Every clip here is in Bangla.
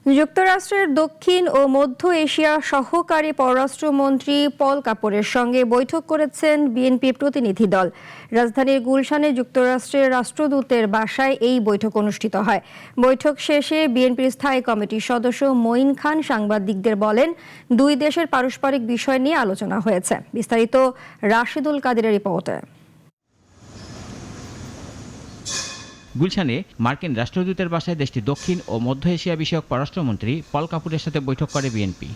যুক্তরাষ্ট্রের দক্ষিণ ও মধ্য এশিয়া সহকারী পররাষ্ট্রমন্ত্রী পল কাপড়ের সঙ্গে বৈঠক করেছেন বিএনপি প্রতিনিধি দল। রাজধানীর গুলশানে যুক্তরাষ্ট্রের রাষ্ট্রদূতের বাসায় এই বৈঠক অনুষ্ঠিত হয়। বৈঠক শেষে বিএনপির স্থায়ী কমিটির সদস্য মঈন খান সাংবাদিকদের বলেন, দুই দেশের পারস্পরিক বিষয় নিয়ে আলোচনা হয়েছে। বিস্তারিত রাশেদুল কাদেরের রিপোর্টে। গুলশানে মার্কিন রাষ্ট্রদূতের বাসায় দেশটির দক্ষিণ ও মধ্য এশিয়া বিষয়ক পররাষ্ট্রমন্ত্রী পল কাপুরের সাথে বৈঠক করে বিএনপি।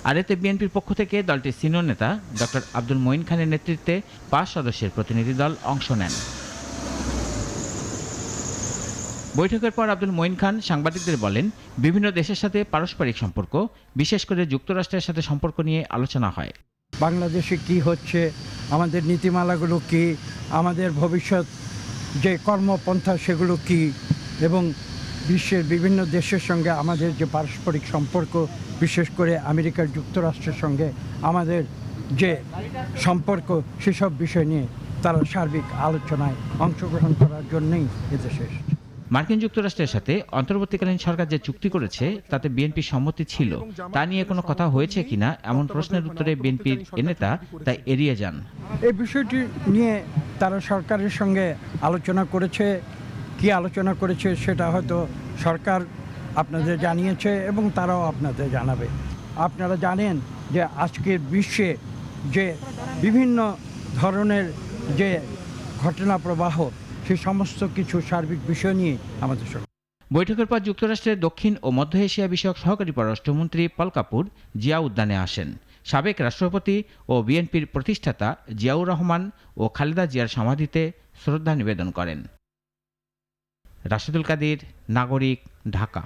আর এতে বিএনপির পক্ষ থেকে দলটির সিনিয়র নেতা ডক্টর আব্দুল মঈন খানের নেতৃত্বে ৫ সদস্যের প্রতিনিধি দল অংশ নেন। বৈঠকের পর আব্দুল মঈন খান সাংবাদিকদের বলেন, বিভিন্ন দেশের সাথে পারস্পরিক সম্পর্ক, বিশেষ করে যুক্তরাষ্ট্রের সাথে সম্পর্ক নিয়ে আলোচনা হয়। বাংলাদেশে কি হচ্ছে, আমাদের নীতিমালাগুলো কি, আমাদের ভবিষ্যৎ যে কর্মপন্থা সেগুলো কি, এবং বিশ্বের বিভিন্ন দেশের সঙ্গে আমাদের যে পারস্পরিক সম্পর্ক, বিশেষ করে আমেরিকার যুক্তরাষ্ট্রের সঙ্গে আমাদের যে সম্পর্ক, সেসব বিষয় নিয়ে তারা সার্বিক আলোচনায় অংশগ্রহণ করার জন্যই এদেশে এসেছে। মার্কিন যুক্তরাষ্ট্রের সাথে অন্তর্বর্তীকালীন সরকার যে চুক্তি করেছে তাতে বিএনপির সম্মতি ছিল, তা নিয়ে কোনো কথা হয়েছে কিনা এমন প্রশ্নের উত্তরে বিএনপির নেতা তা এড়িয়ে যান। এই বিষয়টি নিয়ে তারা সরকারের সঙ্গে আলোচনা করেছে, কি আলোচনা করেছে সেটা হয়তো সরকার আপনাদের জানিয়েছে এবং তারাও আপনাদের জানাবে। আপনারা জানেন যে আজকের বিশ্বে যে বিভিন্ন ধরনের যে ঘটনা প্রবাহ, সে সমস্ত কিছু সার্বিক বিষয় নিয়ে আমাদের সঙ্গে। বৈঠকের পর যুক্তরাষ্ট্রের দক্ষিণ ও মধ্য এশিয়া বিষয়ক সহকারী পররাষ্ট্রমন্ত্রী পল কাপুর জিয়া উদ্যানে আসেন। সাবেক রাষ্ট্রপতি ও বিএনপির প্রতিষ্ঠাতা জিয়াউর রহমান ও খালেদা জিয়ার সমাধিতে শ্রদ্ধা নিবেদন করেন। রাশেদুল কাদের, নাগরিক, ঢাকা।